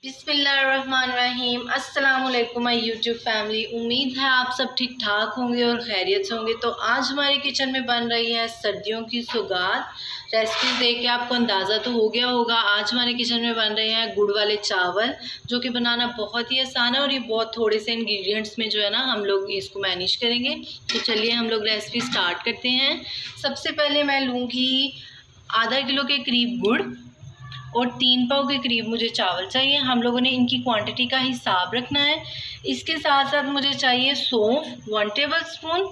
बिस्मिल्लाहिर्रहमानिर्रहीम। अस्सलाम वालेकुम माय यूट्यूब फैमिली। उम्मीद है आप सब ठीक ठाक होंगे और खैरियत से होंगे। तो आज हमारे किचन में बन रही है सर्दियों की सौगात। रेसिपी देख के आपको अंदाज़ा तो हो गया होगा। आज हमारे किचन में बन रहे हैं गुड़ वाले चावल, जो कि बनाना बहुत ही आसान है और ये बहुत थोड़े से इंग्रेडिएंट्स में जो है ना हम लोग इसको मैनेज करेंगे। तो चलिए हम लोग रेसिपी स्टार्ट करते हैं। सबसे पहले मैं लूँगी आधा किलो के करीब गुड़ और 3 पाव के करीब मुझे चावल चाहिए। हम लोगों ने इनकी क्वांटिटी का हिसाब रखना है। इसके साथ साथ मुझे चाहिए सौंफ 1 टेबल स्पून,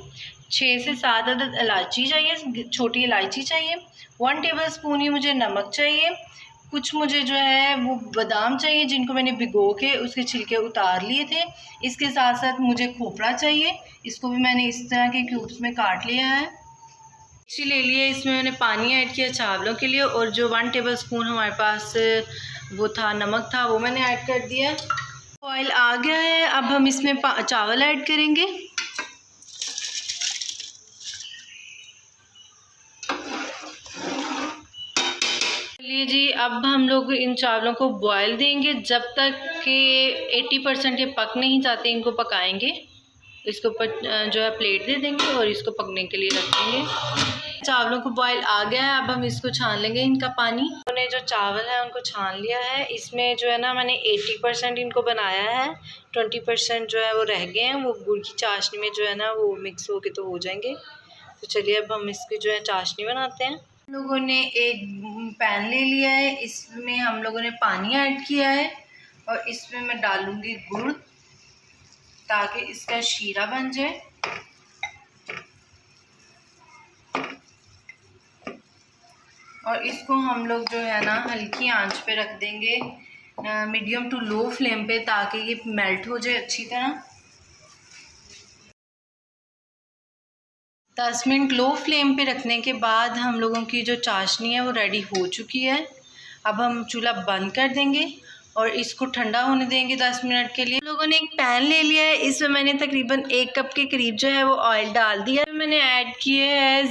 6 से 7 अदद इलायची चाहिए, छोटी इलायची चाहिए, 1 टेबल स्पून ही मुझे नमक चाहिए। कुछ मुझे जो है वो बादाम चाहिए जिनको मैंने भिगो के उसके छिलके उतार लिए थे। इसके साथ साथ मुझे खोपड़ा चाहिए, इसको भी मैंने इस तरह के क्यूब्स में काट लिया है। मिक्सी ले लिए, इसमें मैंने पानी ऐड किया चावलों के लिए और जो 1 टेबल स्पून हमारे पास वो था नमक था वो मैंने ऐड कर दिया। ऑयल आ गया है, अब हम इसमें चावल ऐड करेंगे। चलिए जी, अब हम लोग इन चावलों को बॉयल देंगे जब तक कि 80% ये पक नहीं जाते। इनको पकाएंगे, इसके ऊपर जो है प्लेट दे देंगे और इसको पकने के लिए रख देंगे। चावलों को बॉयल आ गया है, अब हम इसको छान लेंगे इनका पानी। मैंने जो चावल है उनको छान लिया है। इसमें जो है ना मैंने 80% इनको बनाया है, 20% जो है वो रह गए हैं। वो गुड़ की चाशनी में जो है ना वो मिक्स होके तो हो जाएंगे। तो चलिए अब हम इसकी जो है चाशनी बनाते हैं। हम लोगों ने एक पैन ले लिया है, इसमें हम लोगों ने पानी ऐड किया है और इसमें मैं डालूँगी गुड़ ताकि इसका शीरा बन जाए। और इसको हम लोग जो है ना हल्की आंच पे रख देंगे, मीडियम टू लो फ्लेम पे, ताकि ये मेल्ट हो जाए अच्छी तरह। 10 मिनट लो फ्लेम पे रखने के बाद हम लोगों की जो चाशनी है वो रेडी हो चुकी है। अब हम चूल्हा बंद कर देंगे और इसको ठंडा होने देंगे 10 मिनट के लिए। हम लोगों ने एक पैन ले लिया है, इसमें मैंने तकरीबन 1 कप के करीब जो है वो ऑयल डाल दिया है। मैंने ऐड किए है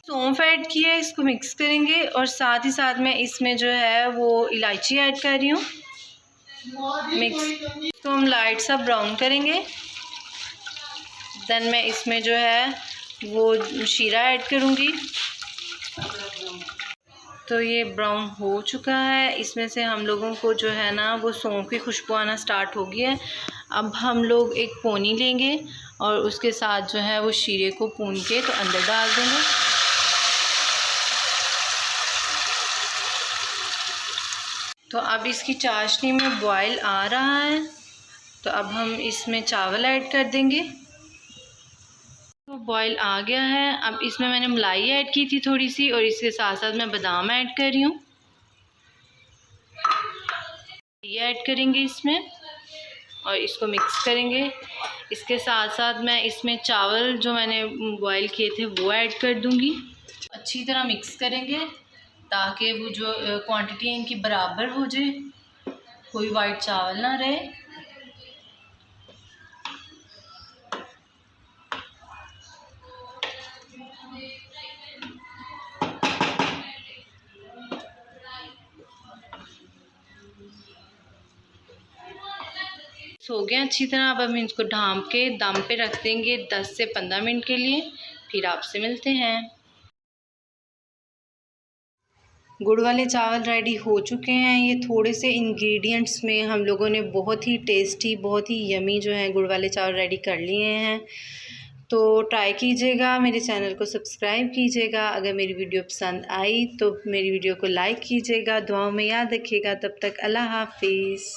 सौंफ ऐड किया है, इसको मिक्स करेंगे और साथ ही साथ मैं इसमें जो है वो इलायची ऐड कर रही हूँ। मिक्स तो हम लाइट सा ब्राउन करेंगे। देन मैं इसमें जो है वो शीरा ऐड करूँगी। तो ये ब्राउन हो चुका है, इसमें से हम लोगों को जो है ना वो सौंफ की खुशबू आना स्टार्ट हो गई है। अब हम लोग एक पोनी लेंगे और उसके साथ जो है वो शीरे को भून के तो अंदर डाल देंगे। तो अब इसकी चाशनी में बॉयल आ रहा है, तो अब हम इसमें चावल ऐड कर देंगे। तो बॉयल आ गया है, अब इसमें मैंने मलाई ऐड की थी थोड़ी सी और इसके साथ साथ मैं बादाम ऐड कर रही हूँ। ये ऐड करेंगे इसमें और इसको मिक्स करेंगे। इसके साथ साथ मैं इसमें चावल जो मैंने बॉयल किए थे वो ऐड कर दूँगी। अच्छी तरह मिक्स करेंगे ताकि वो जो क्वांटिटी है इनकी बराबर हो जाए, कोई वाइट चावल ना रहे। हो गया अच्छी तरह। अब हम इसको ढाँप के दम पे रख देंगे 10 से 15 मिनट के लिए, फिर आपसे मिलते हैं। गुड़ वाले चावल रेडी हो चुके हैं। ये थोड़े से इंग्रेडिएंट्स में हम लोगों ने बहुत ही टेस्टी, बहुत ही यमी जो है गुड़ वाले चावल रेडी कर लिए हैं। तो ट्राई कीजिएगा, मेरे चैनल को सब्सक्राइब कीजिएगा। अगर मेरी वीडियो पसंद आई तो मेरी वीडियो को लाइक कीजिएगा, दुआओं में याद रखिएगा। तब तक अल्लाह हाफिज़।